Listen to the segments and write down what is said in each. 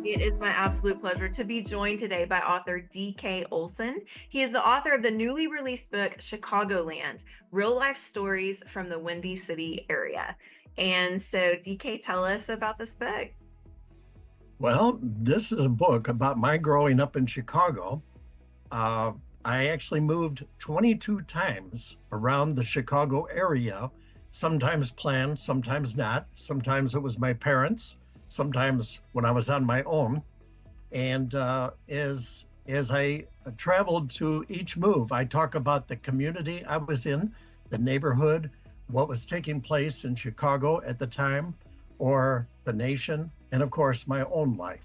It is my absolute pleasure to be joined today by author D.K. Olson. He is the author of the newly released book, Chicagoland, Real Life Stories from the Windy City Area. And so, DK, tell us about this book. Well, this is a book about my growing up in Chicago. Uh, I actually moved 22 times around the Chicago area, sometimes planned, sometimes not. Sometimes it was my parents, sometimes when I was on my own. And as I traveled to each move, I talk about the community I was in, the neighborhood, what was taking place in Chicago at the time, or the nation, and of course, my own life.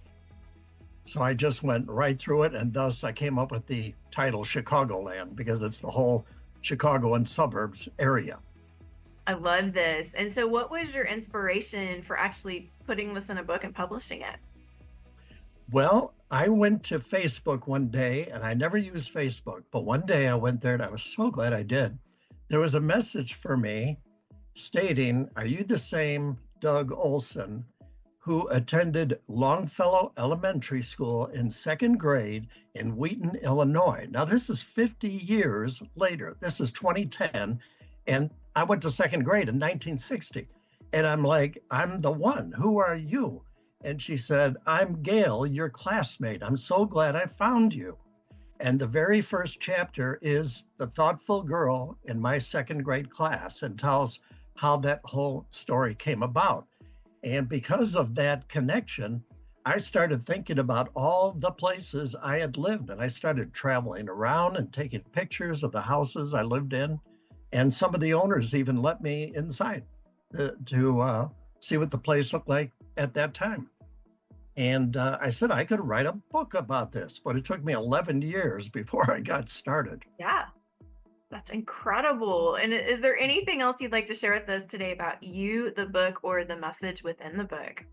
So I just went right through it, and thus I came up with the title Chicagoland because it's the whole Chicago and suburbs area. I love this. And so, what was your inspiration for actually putting this in a book and publishing it? Well, I went to Facebook one day, and I never used Facebook, but one day I went there and I was so glad I did. There was a message for me stating, "Are you the same Doug Olson who attended Longfellow Elementary School in second grade in Wheaton, Illinois?" Now, this is 50 years later. This is 2010. And I went to second grade in 1960. And I'm like, "I'm the one. Who are you?" And she said, "I'm Gail, your classmate. I'm so glad I found you." And the very first chapter is the thoughtful girl in my second grade class and tells how that whole story came about. And because of that connection, I started thinking about all the places I had lived. And I started traveling around and taking pictures of the houses I lived in. And some of the owners even let me inside to see what the place looked like at that time. And I said I could write a book about this, but it took me 11 years before I got started. Yeah, that's incredible. And is there anything else you'd like to share with us today about you, the book, or the message within the book?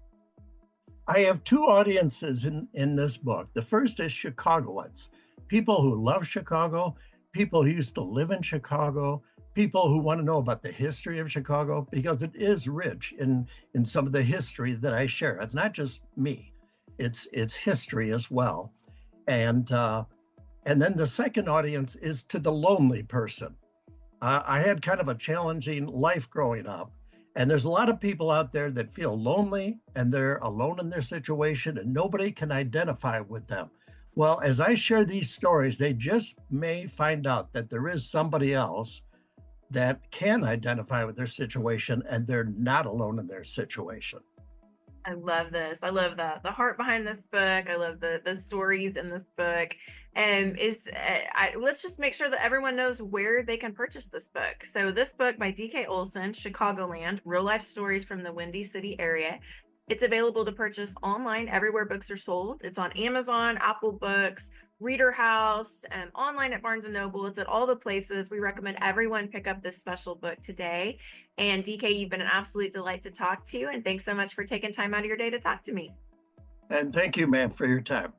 I have two audiences in this book. The first is Chicagoans, people who love Chicago, people who used to live in Chicago, people who want to know about the history of Chicago, because it is rich in some of the history that I share. It's not just me, it's history as well. And and then the second audience is to the lonely person. I had kind of a challenging life growing up. And there's a lot of people out there that feel lonely and they're alone in their situation and nobody can identify with them. Well, as I share these stories, they just may find out that there is somebody else that can identify with their situation and they're not alone in their situation. I love this. I love the heart behind this book. I love the stories in this book. And let's just make sure that everyone knows where they can purchase this book. So this book by D.K. Olson, Chicagoland: Real Life Stories from the Windy City Area. It's available to purchase online everywhere books are sold. It's on Amazon, Apple Books, Reader House, online at Barnes and Noble. It's at all the places. We recommend everyone pick up this special book today. And DK, you've been an absolute delight to talk to. And thanks so much for taking time out of your day to talk to me. And thank you, ma'am, for your time.